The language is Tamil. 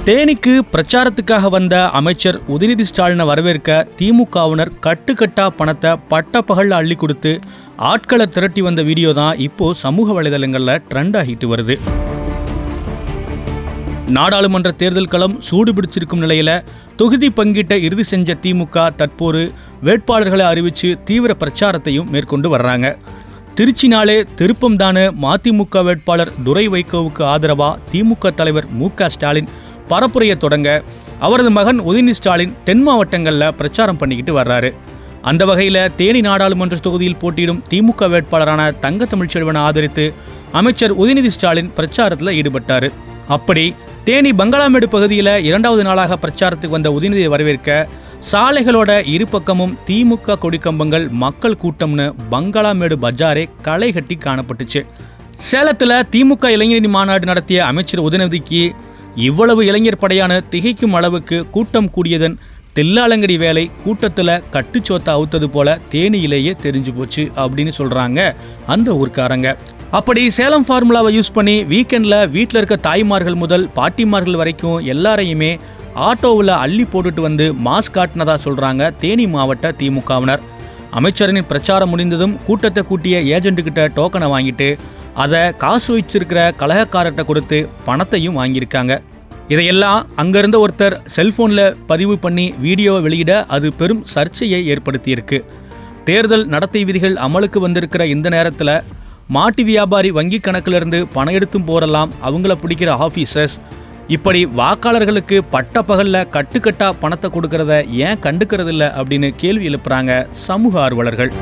தேனிக்கு பிரச்சாரத்துக்காக வந்த அமைச்சர் உதயநிதி ஸ்டாலினை வரவேற்க திமுகவினர் கட்டுக்கட்டா பணத்தை பட்டப்பகல்ல அள்ளி கொடுத்து ஆட்களை திரட்டி வந்த வீடியோ தான் இப்போ சமூக வலைதளங்களில் ட்ரெண்ட் ஆகிட்டு வருது. நாடாளுமன்ற தேர்தல் களம் சூடு பிடிச்சிருக்கும் நிலையில தொகுதி பங்கீட்டை இறுதி செஞ்ச திமுக தற்போது வேட்பாளர்களை அறிவித்து தீவிர பிரச்சாரத்தையும் மேற்கொண்டு வர்றாங்க. திருச்சினாலே திருப்பம்தான மதிமுக வேட்பாளர் துரை வைகோவுக்கு ஆதரவா திமுக தலைவர் மு.க. ஸ்டாலின் பரப்புரையை தொடங்க அவரது மகன் உதயநிதி ஸ்டாலின் தென் மாவட்டங்களில் பிரச்சாரம் பண்ணிக்கிட்டு வர்றாரு. அந்த வகையில் தேனி நாடாளுமன்ற தொகுதியில் போட்டியிடும் திமுக வேட்பாளரான தங்க தமிழ்ச்செல்வனை ஆதரித்து அமைச்சர் உதயநிதி ஸ்டாலின் பிரச்சாரத்தில் ஈடுபட்டார். அப்படி தேனி பங்களாமேடு பகுதியில் 2வது நாளாக பிரச்சாரத்துக்கு வந்த உதயநிதியை வரவேற்க சாலைகளோட இரு பக்கமும் திமுக கொடிக்கம்பங்கள் மக்கள் கூட்டம்னு பங்களாமேடு பஜாரே களை கட்டி காணப்பட்டுச்சு. சேலத்தில் திமுக இளைஞரணி மாநாடு நடத்திய அமைச்சர் உதயநிதிக்கு இவ்வளவு இளைஞர் படையான திகைக்கும் அளவுக்கு கூட்டம் கூடியதன் தில்லாலங்கடி வேலை கூட்டத்தில் கட்டுச்சோத்தை அவுத்தது போல தேனியிலேயே தெரிஞ்சு போச்சு அப்படின்னு சொல்றாங்க அந்த ஊர்க்காரங்க. அப்படி சேலம் ஃபார்முலாவை யூஸ் பண்ணி வீக்கெண்டில் வீட்டில் இருக்க தாய்மார்கள் முதல் பாட்டிமார்கள் வரைக்கும் எல்லாரையுமே ஆட்டோவில் அள்ளி போட்டுட்டு வந்து மாஸ் காட்டினதா சொல்றாங்க தேனி மாவட்ட திமுகவினர். அமைச்சரின் பிரச்சாரம் முடிந்ததும் கூட்டத்தை கூட்டிய ஏஜென்ட்டுக்கிட்ட டோக்கனை வாங்கிட்டு அதை காசு வச்சிருக்கிற கலகக்காரர்கிட்ட கொடுத்து பணத்தையும் வாங்கியிருக்காங்க. இதையெல்லாம் அங்கிருந்த ஒருத்தர் செல்போனில் பதிவு பண்ணி வீடியோவை வெளியிட அது பெரும் சர்ச்சையை ஏற்படுத்தியிருக்கு. தேர்தல் நடத்தை விதிகள் அமலுக்கு வந்திருக்கிற இந்த நேரத்தில் மாட்டு வியாபாரி வங்கி கணக்கிலிருந்து பணம் எடுத்தும் போறலாம் அவங்கள பிடிக்கிற ஆஃபீஸர்ஸ் இப்படி வாக்காளர்களுக்கு பட்டப்பகலில் கட்டுக்கட்டா பணத்தை கொடுக்கறத ஏன் கண்டுக்கிறதில்ல அப்படின்னு கேள்வி எழுப்புறாங்க சமூக ஆர்வலர்கள்.